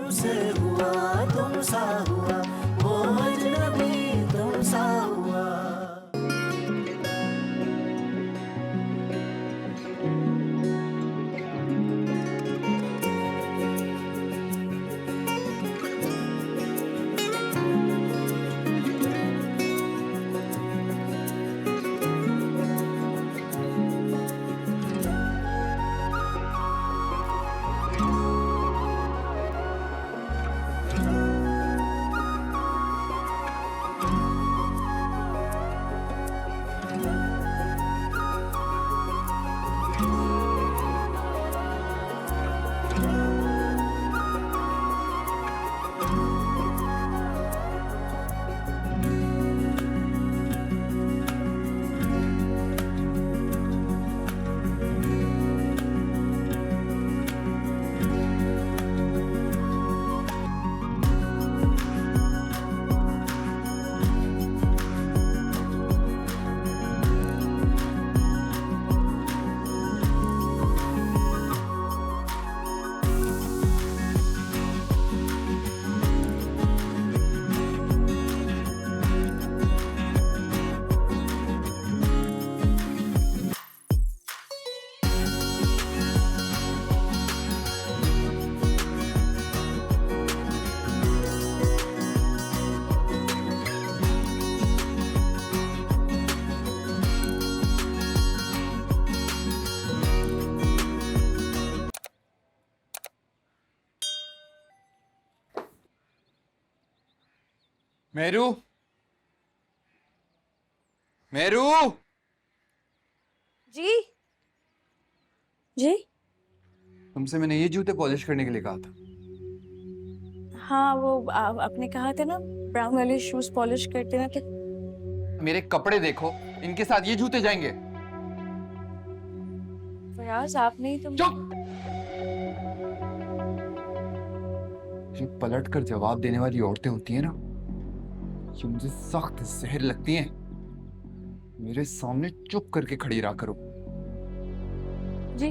तुमसे हुआ, तुमसा हुआ, वो अजनबी तुमसा हुआ। मेरू, मेरू, जी जी। तुमसे मैंने ये जूते पॉलिश करने के लिए कहा था। हाँ, वो आपने कहा था ना ब्राउन वाले शूज पॉलिश करते ना, तो मेरे कपड़े देखो, इनके साथ ये जूते जाएंगे? फयाज आपने ही तो चुप! जो पलट कर जवाब देने वाली औरतें होती हैं ना, ये मुझे सख्त जहर लगती हैं। मेरे सामने चुप करके खड़ी रहा करो। जी।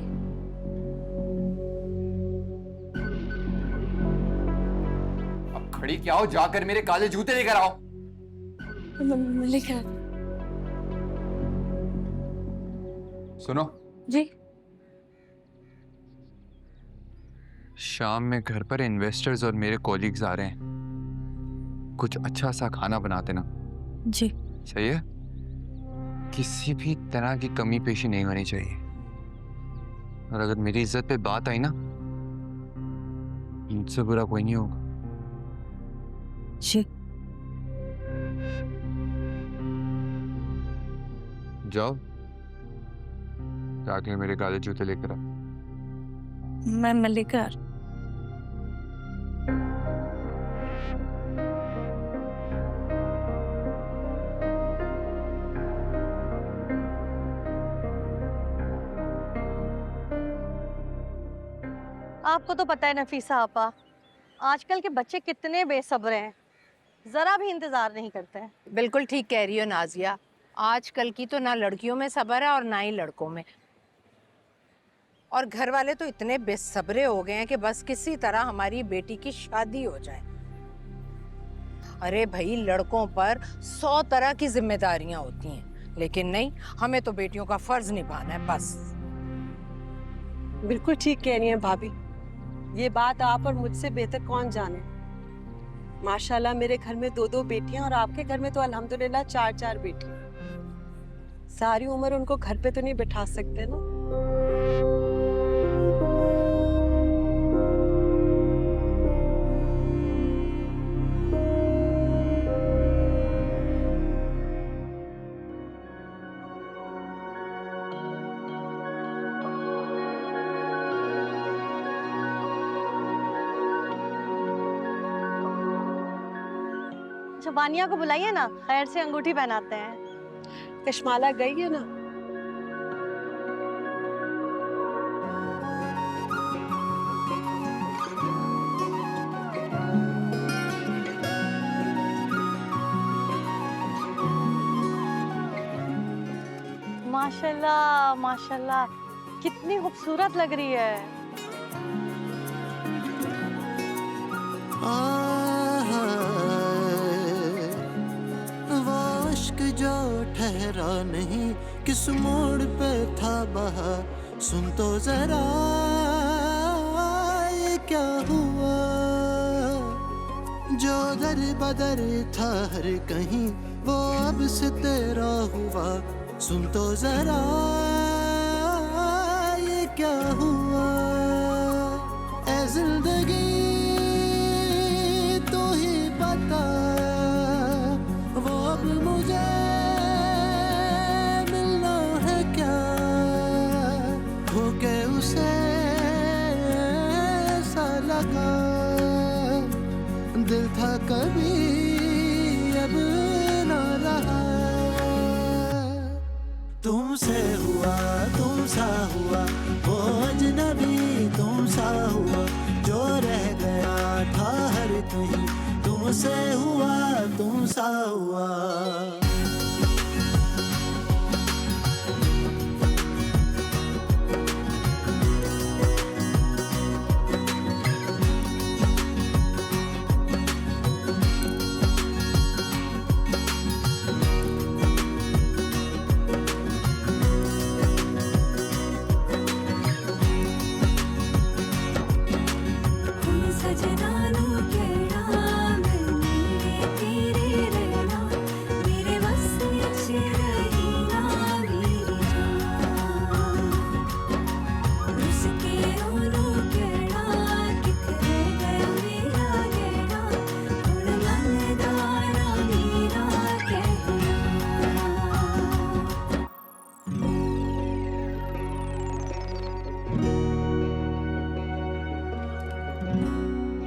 अब खड़ी क्या हो, जाकर मेरे काले जूते लेकर आओ। मलिका सुनो, जी। शाम में घर पर इन्वेस्टर्स और मेरे कॉलीग्स आ रहे हैं। कुछ अच्छा सा खाना बना देना। जी। सही है? किसी भी तरह की कमी पेशी नहीं होनी चाहिए। और अगर मेरी इज्जत पे बात आई ना, मुझसे बुरा कोई नहीं होगा। जी। जाओ, जाके मेरे काले जूते लेकर आओ। मैं मलिका। आपको तो पता है नफीसा आपा, आजकल के बच्चे कितने बेसब्र हैं, जरा भी इंतजार नहीं करते हैं। बिल्कुल ठीक कह रही हो नाजिया। आजकल की तो ना लड़कियों में सब्र है और ना ही लड़कों में। और घर वाले तो इतने बेसब्रे हो गए हैं कि बस किसी तरह हमारी बेटी की शादी हो जाए। अरे भाई, लड़कों पर 100 तरह की जिम्मेदारियां होती हैं, लेकिन नहीं, हमें तो बेटियों का फर्ज निभाना है बस। बिल्कुल ठीक कह रही हैं भाभी। ये बात आप और मुझसे बेहतर कौन जाने। माशाल्लाह मेरे घर में 2-2 बेटियां और आपके घर में तो अल्हम्दुलिल्लाह 4-4 बेटियां। सारी उम्र उनको घर पे तो नहीं बिठा सकते ना। बानिया को बुलाइए ना, खैर से अंगूठी पहनाते हैं। कशमाला गई है ना? माशाल्लाह माशाल्लाह, कितनी खूबसूरत लग रही है। आहा, वो इश्क जो ठहरा नहीं किस मोड़ पे था बहा, सुन तो जरा ये क्या हुआ, जो दर बदर था हर कहीं वो अब से तेरा हुआ, सुन तो जरा ये क्या हुआ। ऐ जिंदगी तू ही बता, वो अब मुझे मिलना है क्या, होके उसे ऐसा लगा, दिल था कभी अब ना रहा। तुमसे हुआ तुम सा हुआ, वो अजनबी तुम सा हुआ, जो रह गया था हर कहीं, तुमसे हुआ तुम सा हुआ।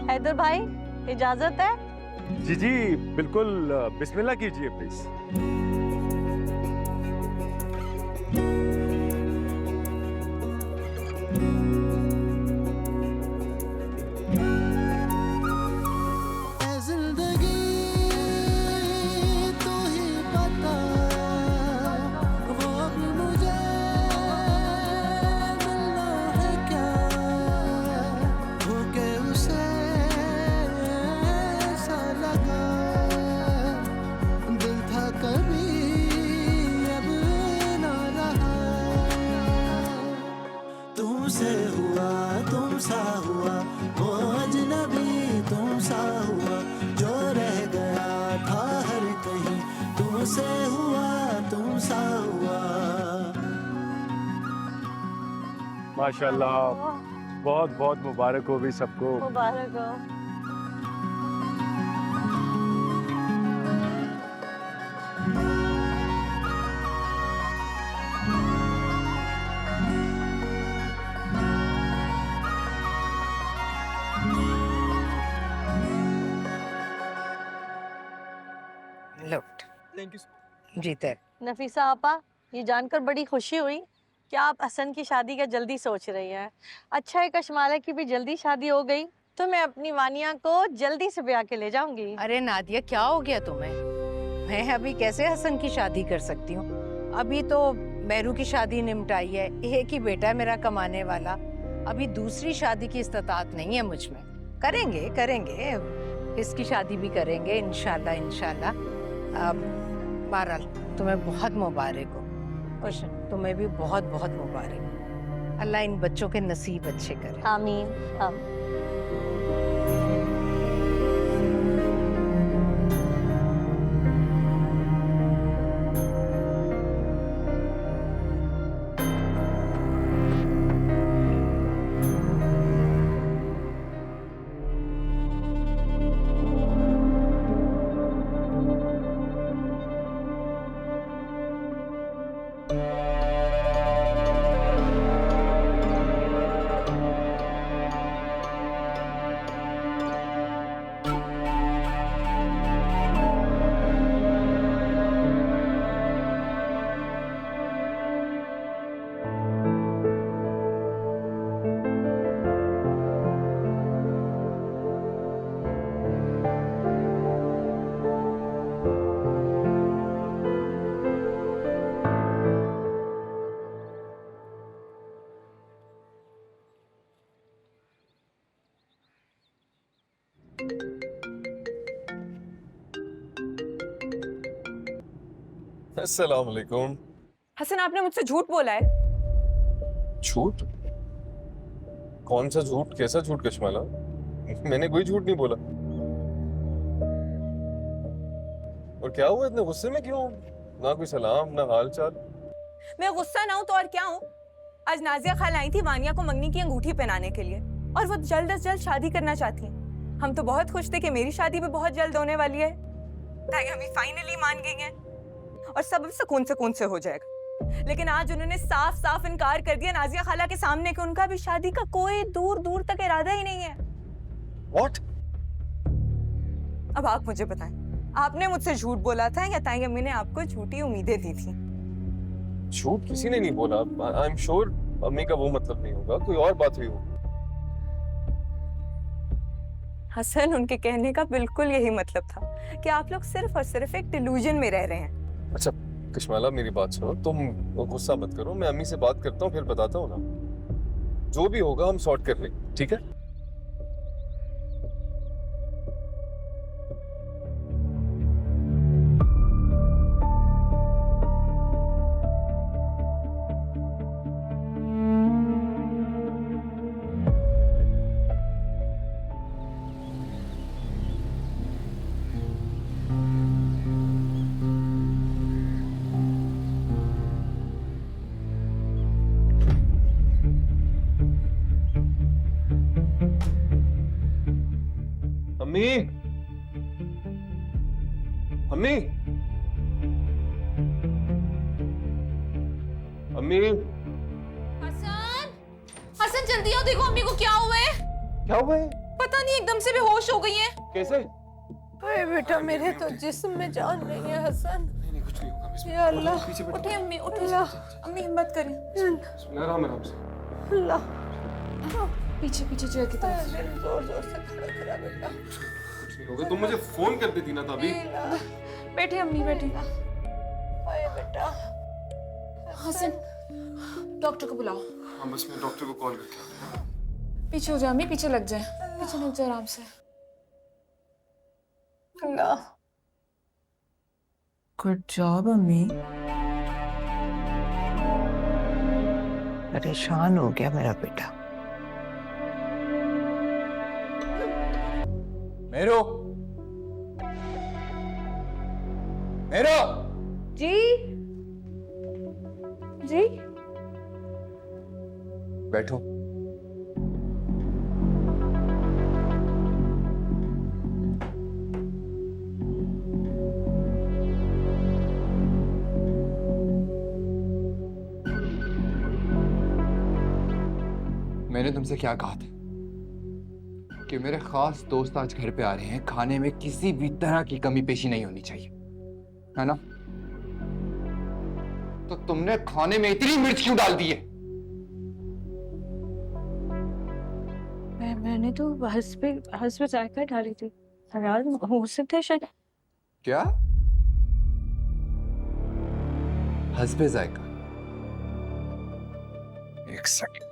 हैदर भाई, इजाजत है? जी जी बिल्कुल, बिस्मिल्लाह कीजिए प्लीज। ऐ जिंदगी तू ही बता, वो अब मुझे मिलना है क्या, होके उसे ऐसा लगा, दिल था कभी अब ना रहा। तुमसे हुआ तुम सा हुआ, वो अजनबी तुम सा हुआ, जो रह गया था हर कहीं, तुमसे हुआ तुम सा हुआ। माशाल्लाह, बहुत बहुत मुबारक हो भी सबको। मुबारक हो। लुट थैंक यू। जीते। नफीसा आपा, ये जानकर बड़ी खुशी हुई कि आप हसन की शादी का जल्दी सोच रही हैं। अच्छा है कशमाला की भी जल्दी शादी हो गई तो मैं अपनी वानिया को जल्दी से ब्याह के ले जाऊंगी। अरे नादिया, क्या हो गया तुम्हें? मैं अभी कैसे हसन की शादी कर सकती हूँ? अभी तो मेहरू की शादी निपटाई है, एक ही बेटा है मेरा कमाने वाला। अभी दूसरी शादी की इस्तात नहीं है मुझ में। करेंगे करेंगे, इसकी शादी भी करेंगे इंशाल्लाह इंशाल्लाह। बहरहाल तुम्हें बहुत मुबारक हो। खुश, तुम्हें भी बहुत बहुत मुबारक। अल्लाह इन बच्चों के नसीब अच्छे करे। आमीन आमीन। अस्सलाम वालेकुम। हसन, आपने मुझसे झूठ बोला है। झूठ? कौन सा झूठ? कैसा झूठ कश्माला? मैंने कोई झूठ नहीं बोला। और क्या हुआ, इतने गुस्से में क्यों? ना कोई सलाम ना हाल चाल। मैं गुस्सा ना हूं तो और क्या हूं? आज नाजिया खाला आई थी वानिया को मंगनी की अंगूठी पहनाने के लिए और वो जल्द से जल्द शादी करना चाहती हैं। हम तो बहुत खुश थे कि मेरी शादी भी बहुत जल्द होने वाली है। ताकि हम फाइनली मान गई हैं और सब सुकून से हो जाएगा। लेकिन आज उन्होंने साफ साफ इनकार कर दिया नाजिया खाला के सामने कि उनका भी शादी का कोई दूर दूर तक इरादा ही नहीं है। What? अब आप मुझे बताएं, आपने मुझसे झूठ बोला था या ताई अम्मी ने आपको झूठी उम्मीदें दी थी? झूठ किसी ने नहीं बोला। आई एम श्योर अम्मी का वो मतलब नहीं होगा, कोई और बात हुई होगी। हसन, उनके कहने का बिल्कुल यही मतलब था कि आप लोग सिर्फ और सिर्फ एक डिल्यूजन में रह रहे हैं। अच्छा कश्माला, मेरी बात सुनो, तुम गुस्सा मत करो। मैं अम्मी से बात करता हूँ, फिर बताता हूँ ना। जो भी होगा हम सॉर्ट कर लेंगे, ठीक है? अम्मी, अम्मी, अम्मी, हसन, हसन जल्दी आओ, देखो अम्मी को क्या हुआ है। क्या हुआ है? पता नहीं, एकदम से बेहोश हो गई हैं। कैसे? अरे बेटा, मेरे तो जिस्म में जान नहीं है हसन। नहीं कुछ नहीं होगा। या अल्लाह, पीछे बैठो। उठे अम्मी, उठे। अम्मी हिम्मत करें। आराम से। अल्लाह, पीछे पीछे जो की तरफ। जोर जोर से खड़ा करा बेटा। कुछ नहीं होगा, तुम मुझे फोन कर देती ना तभी। बैठे अम्मी, बैठे। आए बेटा। हसन, डॉक्टर को बुलाओ। हाँ बस मैं डॉक्टर को कॉल करके आता हूँ। पीछे हो जाओ अम्मी, पीछे लग जाए, पीछे लग जाए आराम से। अल्लाह, गुड जॉब अम्मी। परेशान हो गया मेरा बेटा। मेरो, मेरो, जी जी। बैठो। मैंने तुमसे क्या कहा था कि मेरे खास दोस्त आज घर पे आ रहे हैं, खाने में किसी भी तरह की कमी पेशी नहीं होनी चाहिए, है ना? तो तुमने खाने में इतनी मिर्च क्यों डाल दी है? मैंने तो हस्बे जायका डाली थी। यार हो सकता है शायद। क्या? हस्बे जायका? एक सेकंड,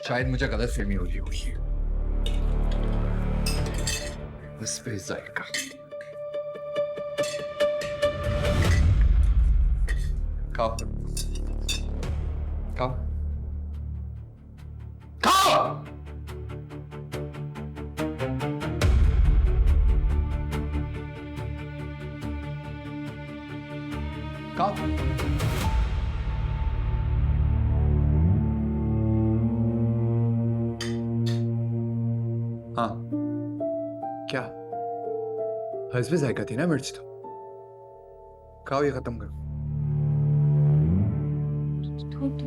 शायद मुझे गलतफहमी हो रही होगी। हस्बे जायका, खाओ खाओ खाओ। खाओ। हाँ, क्या हस्बे जायका थी ना मिर्च? तो खाओ, ये खत्म करो।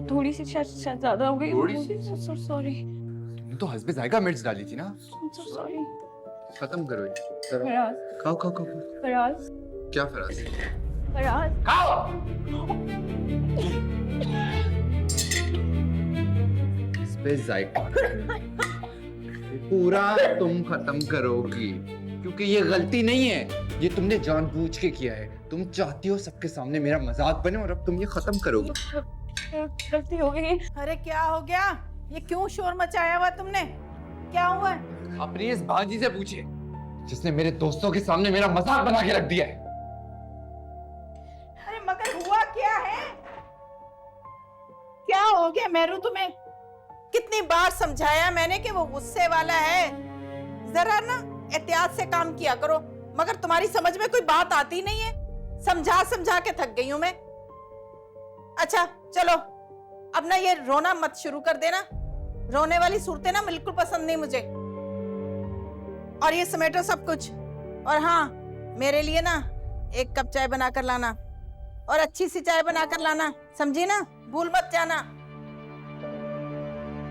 थोड़ी सी शायद ज्यादा हो गई। थोड़ी सी? सॉरी। तुमने तो हस्बे जायका मिर्च डाली थी ना। सॉरी। खत्म करो ये। जरा फराज, खाओ खाओ खाओ। फराज, क्या फराज? फराज। खाओ। हस्बे जायका पूरा तुम खत्म करोगी, क्योंकि ये गलती नहीं है, ये तुमने जानबूझ के किया है। तुम चाहती हो सबके सामने मेरा मजाक बने और अब तुम ये खत्म करोगी। गलती हो गई। अरे क्या हो गया? ये क्यों शोर मचाया हुआ तुमने? क्या हुआ? अपनी इस भांजी से पूछिए जिसने मेरे दोस्तों के सामने मेरा मजाक बना के रख दिया है। हो गया मेरू तुम्हें? कितनी बार समझाया मैंने कि वो गुस्से वाला है, जरा ना एहतियात से काम किया करो, मगर तुम्हारी समझ में कोई बात आती नहीं है। समझा समझा के थक गई हूं मैं। अच्छा चलो, अब ना ये रोना मत शुरू कर देना, रोने वाली सूरतें ना बिल्कुल पसंद नहीं मुझे। और ये समेटो सब कुछ, और हाँ मेरे लिए ना 1 कप चाय बना कर लाना, और अच्छी सी चाय बना कर लाना, समझी ना? भूल मत जाना।